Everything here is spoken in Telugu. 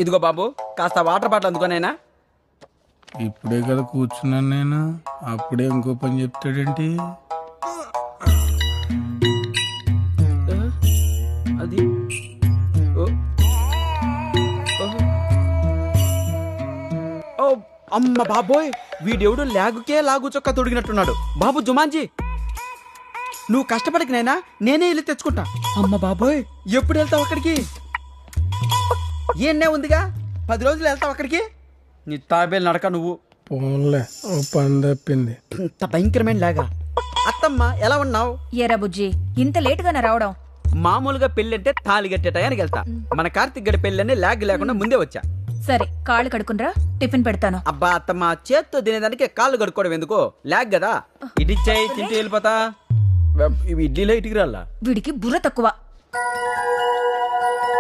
ఇదిగో బాబు కాస్త వాటర్ బాటిల్ అందుకోనైనా. ఇప్పుడే కదా కూర్చున్నాను నేను, అప్పుడే ఇంకో పని చెప్తాడేంటి? అది ఓ. ఓ అమ్మ బాబోయ్, వీడెవడు లాగుకే లాగు చొక్క తొడిగినట్టున్నాడు. బాబు జుమాన్జీ, నువ్వు కష్టపడకి నైనా నేనే వెళ్ళి తెచ్చుకుంటా. అమ్మ బాబోయ్, ఎప్పుడు వెళ్తావు అక్కడికి? ఏనే ఉందిగా, 10 రోజులు వెళ్తావు అక్కడికి. నీ తాబేలు నడక నువ్వు. పోన్లే, ఓ పని తప్పింది. ఇంత భయంకరమైన లాగా. అత్తమ్మ ఎలా ఉన్నావు? ఏరా బుజ్జి, ఇంత లేటుగానే రావడం? మామూలుగా పెళ్ళంటే తాళి కట్టే టయానికి వెళ్తా. మన కార్తిక్ గడి పెళ్ళని లాగ్ లేకుండా ముందే వచ్చా. సరే, కాళ్ళు కడుకునరా, టిఫిన్ పెడతాను. అబ్బా అత్తమ్మ, చేత్తో తినేదానికి కాళ్ళు కడుక్కోవడం ఎందుకో, లాగ్ కదా. ఇడిచ్చాయి తింటూ వెళ్ళిపోతా. ఇవి ఇడ్లీలో ఇటుకి రాలా. వీడికి బుర్ర తక్కువ.